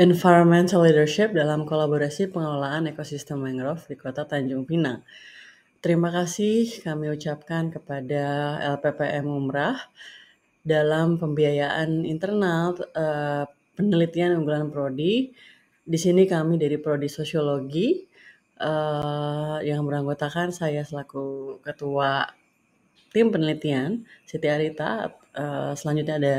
Environmental Leadership dalam Kolaborasi Pengelolaan Ekosistem Mangrove di Kota Tanjungpinang. Terima kasih kami ucapkan kepada LPPM Umrah dalam pembiayaan internal penelitian unggulan Prodi. Di sini kami dari Prodi Sosiologi yang beranggotakan saya selaku Ketua Tim Penelitian, Siti Arieta. Selanjutnya ada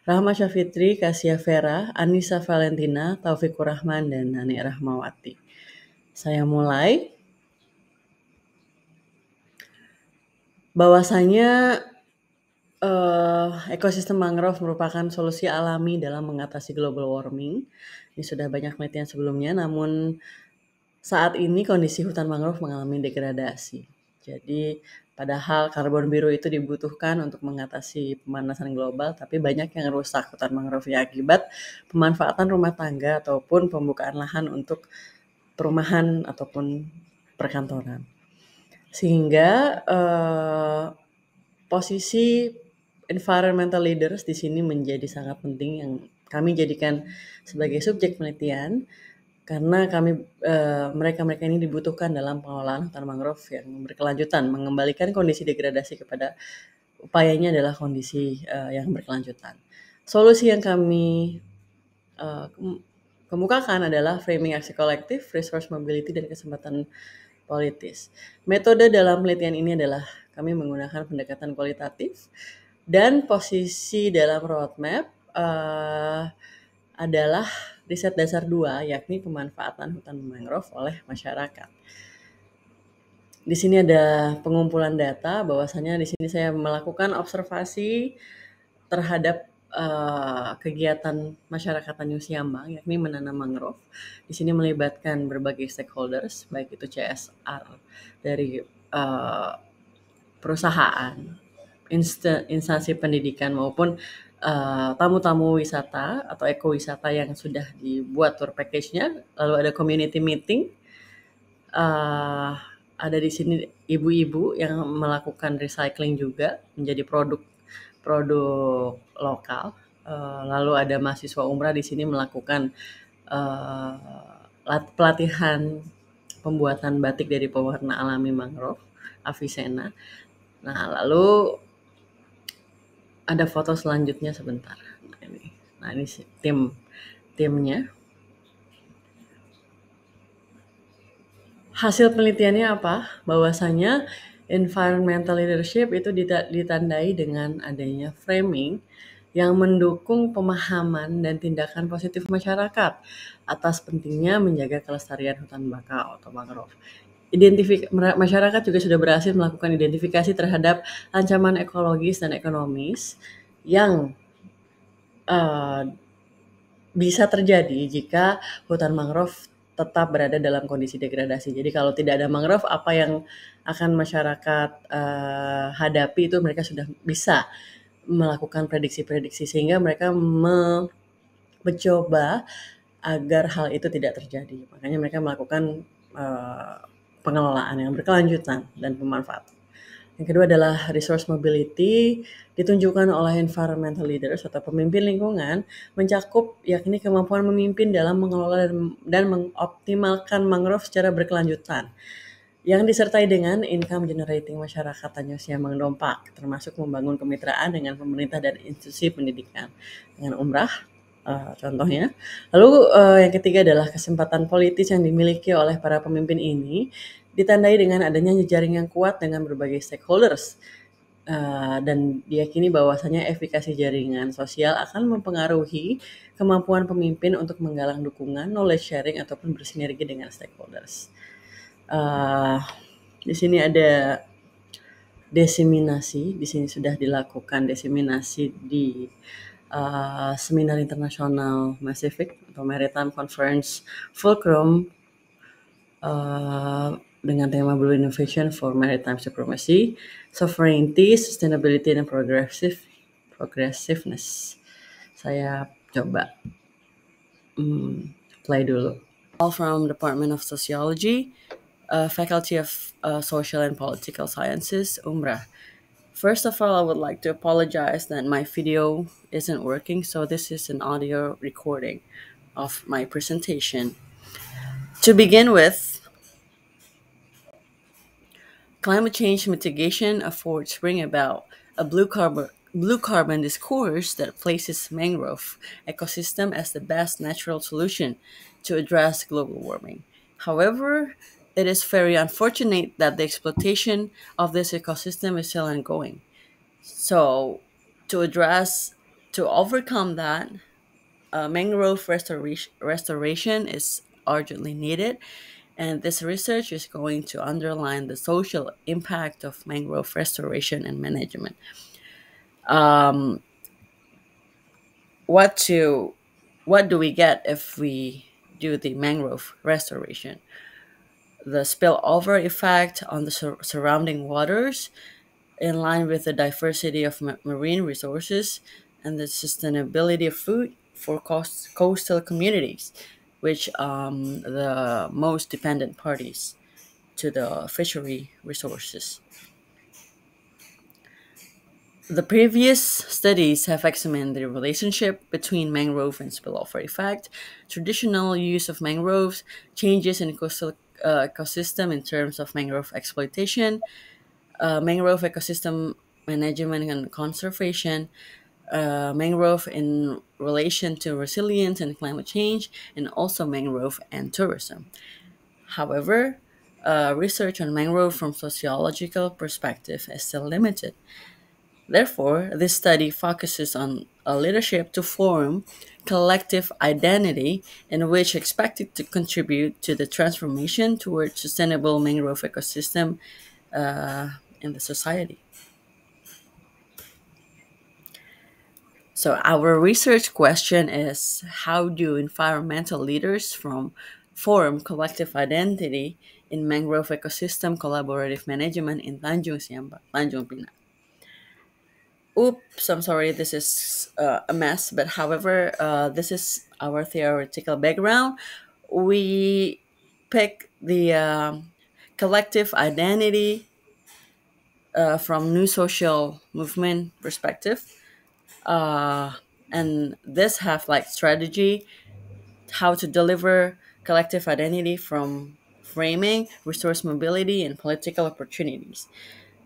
Rahma, Syafitri, Casiavera, Annissa, Valentina, Taufiqqurrachman, dan Nanik Rahmawati. Saya mulai. Bahwasanya ekosistem mangrove merupakan solusi alami dalam mengatasi global warming. Ini sudah banyak penelitian sebelumnya, namun saat ini kondisi hutan mangrove mengalami degradasi. Jadi padahal karbon biru itu dibutuhkan untuk mengatasi pemanasan global, tapi banyak yang rusak hutan mangrove-nya akibat pemanfaatan rumah tangga ataupun pembukaan lahan untuk perumahan ataupun perkantoran. Sehingga posisi environmental leaders di sini menjadi sangat penting yang kami jadikan sebagai subjek penelitian karena mereka-mereka ini dibutuhkan dalam pengelolaan hutan mangrove yang berkelanjutan, mengembalikan kondisi degradasi kepada upayanya adalah kondisi yang berkelanjutan. Solusi yang kami kemukakan adalah framing aksi kolektif, resource mobility, dan kesempatan politis. Metode dalam penelitian ini adalah kami menggunakan pendekatan kualitatif dan posisi dalam roadmap adalah riset dasar 2, yakni pemanfaatan hutan mangrove oleh masyarakat. Di sini ada pengumpulan data, bahwasanya di sini saya melakukan observasi terhadap kegiatan masyarakat Tanjung Siambang, yakni menanam mangrove. Di sini melibatkan berbagai stakeholders, baik itu CSR dari perusahaan, instansi pendidikan maupun tamu-tamu wisata atau ekowisata yang sudah dibuat tour package-nya. Lalu ada community meeting. Ada di sini ibu-ibu yang melakukan recycling juga menjadi produk lokal. Lalu ada mahasiswa umrah di sini melakukan pelatihan pembuatan batik dari pewarna alami mangrove, Avicenna. Nah, lalu ada foto selanjutnya sebentar. Nah ini timnya. Hasil penelitiannya apa? Bahwasanya environmental leadership itu ditandai dengan adanya framing yang mendukung pemahaman dan tindakan positif masyarakat atas pentingnya menjaga kelestarian hutan bakau atau mangrove. Masyarakat juga sudah berhasil melakukan identifikasi terhadap ancaman ekologis dan ekonomis yang bisa terjadi jika hutan mangrove tetap berada dalam kondisi degradasi. Jadi kalau tidak ada mangrove, apa yang akan masyarakat hadapi itu mereka sudah bisa melakukan prediksi-prediksi, sehingga mereka mencoba agar hal itu tidak terjadi. Makanya mereka melakukan pengelolaan yang berkelanjutan dan pemanfaatan. Yang kedua adalah resource mobility, ditunjukkan oleh environmental leaders atau pemimpin lingkungan, mencakup yakni kemampuan memimpin dalam mengelola dan mengoptimalkan mangrove secara berkelanjutan, yang disertai dengan income generating masyarakat Tanjung Siambang Dompak, termasuk membangun kemitraan dengan pemerintah dan institusi pendidikan dengan umrah. Contohnya. Lalu yang ketiga adalah kesempatan politis yang dimiliki oleh para pemimpin ini ditandai dengan adanya jejaring yang kuat dengan berbagai stakeholders, dan diyakini bahwasanya efikasi jaringan sosial akan mempengaruhi kemampuan pemimpin untuk menggalang dukungan, knowledge sharing, ataupun bersinergi dengan stakeholders. Di sini ada diseminasi, di sini sudah dilakukan diseminasi di seminar internasional Pacific atau Maritime Conference Fulcrum dengan tema Blue Innovation for Maritime Supremacy, Sovereignty, Sustainability, and Progressiveness. Saya coba play dulu. All from Department of Sociology, Faculty of Social and Political Sciences, Umrah. First of all, I would like to apologize that my video isn't working, so this is an audio recording. of my presentation. To begin with, climate change mitigation efforts bring about a blue carbon discourse that places mangrove ecosystem as the best natural solution to address global warming. However, it is very unfortunate that the exploitation of this ecosystem is still ongoing. So, to address, to overcome that, mangrove restoration is urgently needed, and this research is going to underline the social impact of mangrove restoration and management. Um, what to what do we get if we do the mangrove restoration? The spillover effect on the surrounding waters, in line with the diversity of marine resources and the sustainability of food for coastal communities, which the most dependent parties to the fishery resources. The previous studies have examined the relationship between mangrove and spillover effect, traditional use of mangroves, changes in coastal ecosystem in terms of mangrove exploitation, mangrove ecosystem management and conservation, mangrove in relation to resilience and climate change, and also mangrove and tourism. However, research on mangrove from sociological perspective is still limited. Therefore, this study focuses on a leadership to form collective identity in which expected to contribute to the transformation towards sustainable mangrove ecosystem in the society. So our research question is, how do environmental leaders form collective identity in mangrove ecosystem collaborative management in Tanjungpinang? Oops, I'm sorry, this is a mess, but however, this is our theoretical background. We pick the collective identity from new social movement perspective, uh, and this have like strategy how to deliver collective identity from framing resource mobility and political opportunities,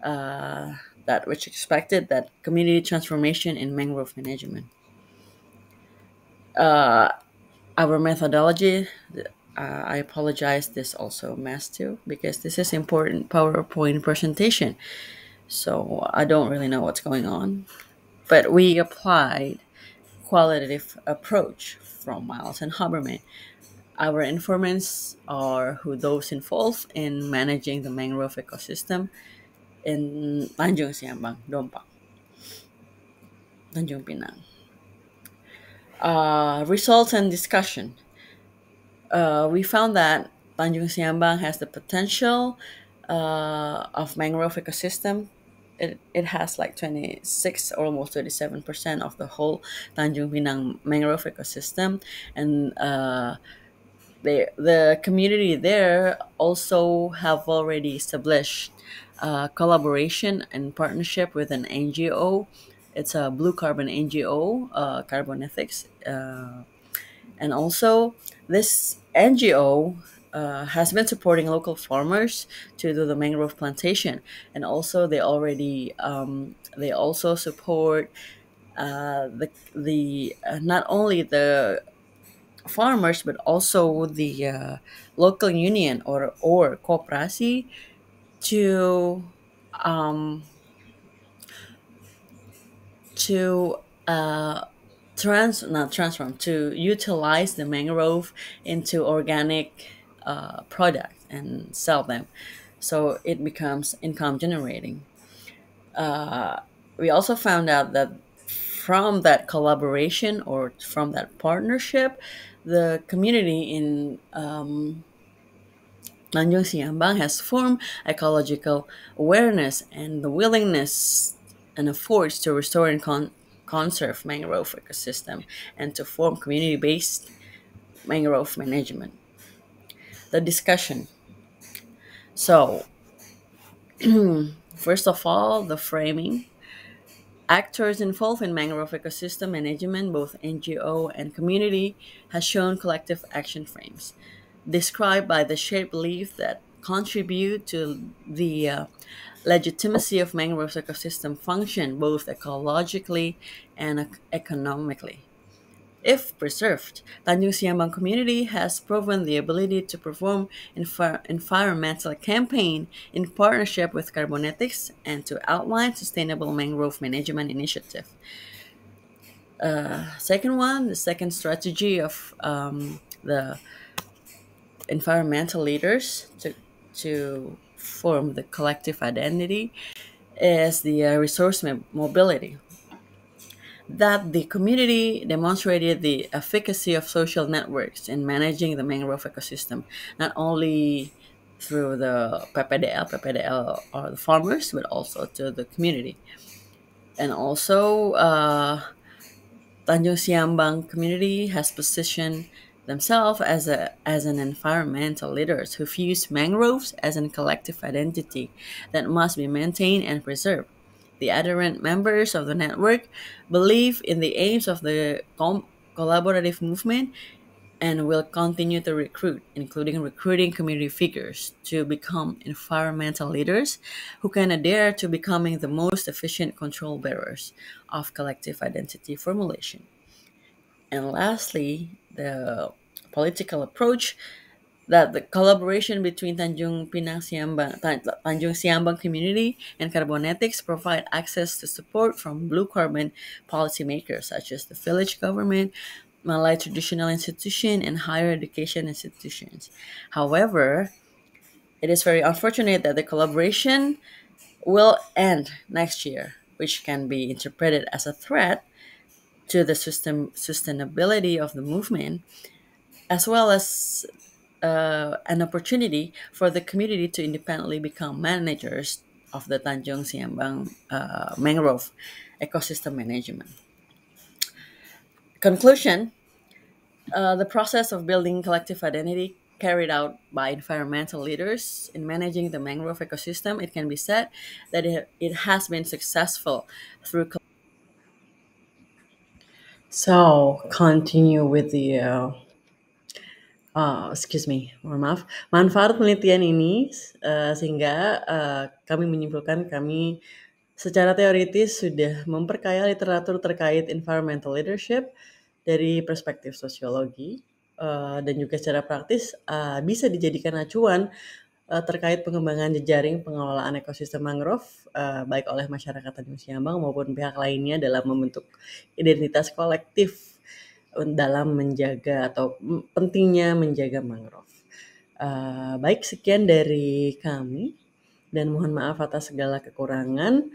uh, that which expected that community transformation in mangrove management. Our methodology, I apologize, this also mess too because this is important PowerPoint presentation, so I don't really know what's going on, but we applied qualitative approach from Miles and Haberman. Our informants are who those involved in managing the mangrove ecosystem in Tanjung Siambang, Dompa, Tanjung Pinang. Results and discussion. We found that Tanjung Siambang has the potential of mangrove ecosystem. It has like 26 or almost 37% of the whole Tanjung Pinang mangrove ecosystem, and the community there also have already established collaboration and partnership with an NGO. It's a blue carbon NGO, Carbon Ethics, and also this NGO has been supporting local farmers to do the mangrove plantation, and also they also support the not only the farmers but also the local union or kooperasi to um, to not transform to utilize the mangrove into organic product and sell them, so it becomes income generating. We also found out that from that collaboration or from that partnership, the community in Tanjung Siambang has formed ecological awareness and the willingness and efforts to restore and conserve mangrove ecosystem and to form community-based mangrove management. The discussion. So, first of all, the framing. Actors involved in mangrove ecosystem management, both NGO and community, has shown collective action frames, described by the shared belief that contribute to the legitimacy of mangrove ecosystem function both ecologically and economically. If preserved, Tanjung Siambang community has proven the ability to perform environmental campaign in partnership with Carbonetics and to outline sustainable mangrove management initiative. The second strategy of the environmental leaders to form the collective identity is the resource mobility. That the community demonstrated the efficacy of social networks in managing the mangrove ecosystem, not only through the PPDL or the farmers, but also to the community. And also, Tanjung Siambang community has positioned themselves as an environmental leaders who views mangroves as a collective identity that must be maintained and preserved. The adherent members of the network believe in the aims of the collaborative movement and will continue to recruit, including recruiting community figures to become environmental leaders who can adhere to becoming the most efficient control bearers of collective identity formulation. And lastly, the political approach that the collaboration between Tanjung Siambang community and Carbonetics provide access to support from blue carbon policymakers such as the village government, Malay traditional institution, and higher education institutions. However, it is very unfortunate that the collaboration will end next year, which can be interpreted as a threat to the sustainability of the movement, as well as an opportunity for the community to independently become managers of the Tanjung Siambang mangrove ecosystem management. Conclusion: the process of building collective identity carried out by environmental leaders in managing the mangrove ecosystem, it can be said that it has been successful through. So, continue with the excuse me, mohon maaf. Manfaat penelitian ini sehingga kami menyimpulkan kami secara teoritis sudah memperkaya literatur terkait environmental leadership dari perspektif sosiologi dan juga secara praktis bisa dijadikan acuan terkait pengembangan jejaring pengelolaan ekosistem mangrove baik oleh masyarakat Tanjung Siambang maupun pihak lainnya dalam membentuk identitas kolektif dalam menjaga atau pentingnya menjaga mangrove. Baik, sekian dari kami dan mohon maaf atas segala kekurangan.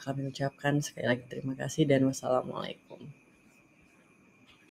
Kami ucapkan sekali lagi terima kasih dan wassalamualaikum.